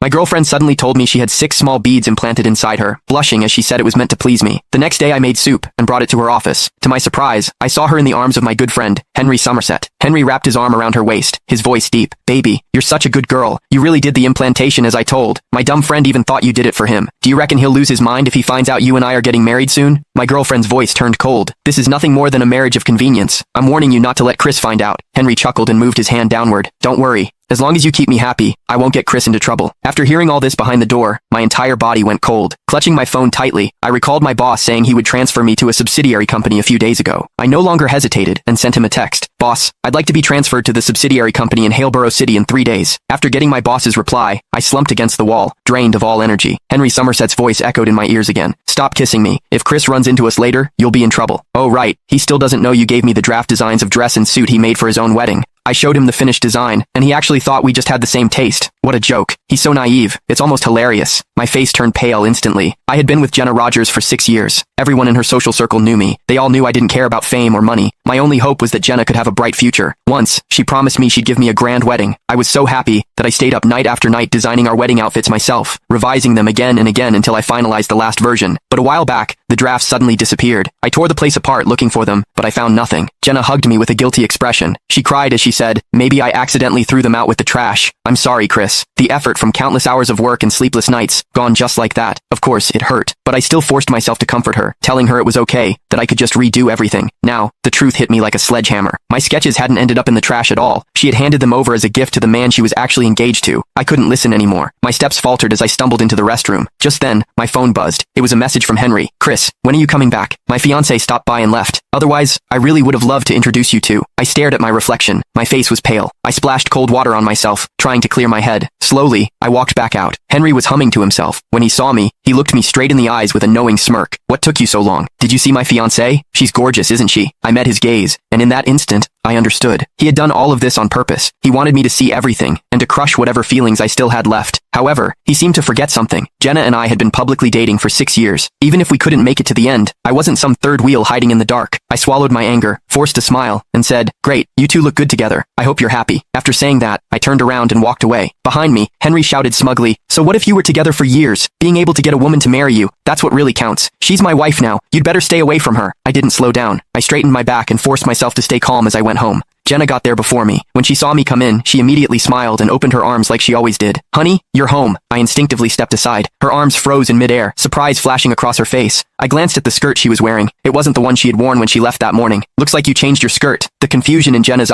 My girlfriend suddenly told me she had 6 small beads implanted inside her, blushing as she said it was meant to please me. The next day I made soup and brought it to her office. To my surprise, I saw her in the arms of my good friend, Henry Somerset. Henry wrapped his arm around her waist, his voice deep. Baby, you're such a good girl. You really did the implantation as I told. My dumb friend even thought you did it for him. Do you reckon he'll lose his mind if he finds out you and I are getting married soon? My girlfriend's voice turned cold. This is nothing more than a marriage of convenience. I'm warning you not to let Chris find out. Henry chuckled and moved his hand downward. Don't worry. As long as you keep me happy, I won't get Chris into trouble. After hearing all this behind the door, my entire body went cold. Clutching my phone tightly, I recalled my boss saying he would transfer me to a subsidiary company a few days ago. I no longer hesitated and sent him a text. Boss, I'd like to be transferred to the subsidiary company in Haleborough City in 3 days. After getting my boss's reply, I slumped against the wall, drained of all energy. Henry Somerset's voice echoed in my ears again. Stop kissing me. If Chris runs into us later, you'll be in trouble. Oh right, he still doesn't know you gave me the draft designs of dress and suit he made for his own wedding. I showed him the finished design, and he actually thought we just had the same taste. What a joke. He's so naive. It's almost hilarious. My face turned pale instantly. I had been with Jenna Rogers for 6 years. Everyone in her social circle knew me. They all knew I didn't care about fame or money. My only hope was that Jenna could have a bright future. Once, she promised me she'd give me a grand wedding. I was so happy that I stayed up night after night designing our wedding outfits myself, revising them again and again until I finalized the last version. But a while back, the drafts suddenly disappeared. I tore the place apart looking for them, but I found nothing. Jenna hugged me with a guilty expression. She cried as she said, "Maybe I accidentally threw them out with the trash. I'm sorry, Chris." The effort from countless hours of work and sleepless nights, gone just like that. Of course, it hurt, but I still forced myself to comfort her, telling her it was okay, that I could just redo everything. Now, the truth hit me like a sledgehammer. My sketches hadn't ended up in the trash at all. She had handed them over as a gift to the man she was actually engaged to. I couldn't listen anymore. My steps faltered as I stumbled into the restroom. Just then, my phone buzzed. It was a message from Henry. "Chris, when are you coming back? My fiancé stopped by and left. Otherwise, I really would have loved to introduce you to." I stared at my reflection. My face was pale. I splashed cold water on myself, trying to clear my head. Slowly, I walked back out. Henry was humming to himself. When he saw me, he looked me straight in the eyes with a knowing smirk. "What took you so long? Did you see my fiancée? She's gorgeous, isn't she?" I met his gaze, and in that instant, I understood. He had done all of this on purpose. He wanted me to see everything, and to crush whatever feelings I still had left. However, he seemed to forget something. Jenna and I had been publicly dating for 6 years. Even if we couldn't make it to the end, I wasn't some third wheel hiding in the dark. I swallowed my anger, forced a smile, and said, "Great, you two look good together. I hope you're happy." After saying that, I turned around and walked away. Behind me, Henry shouted smugly, "So what if you were together for years? Being able to get a woman to marry you, that's what really counts. She's my wife now. You'd better stay away from her." I didn't slow down. I straightened my back and forced myself to stay calm as I went home. Jenna got there before me. When she saw me come in, she immediately smiled and opened her arms like she always did. "Honey, you're home." I instinctively stepped aside. Her arms froze in midair, surprise flashing across her face. I glanced at the skirt she was wearing. It wasn't the one she had worn when she left that morning. "Looks like you changed your skirt." The confusion in Jenna's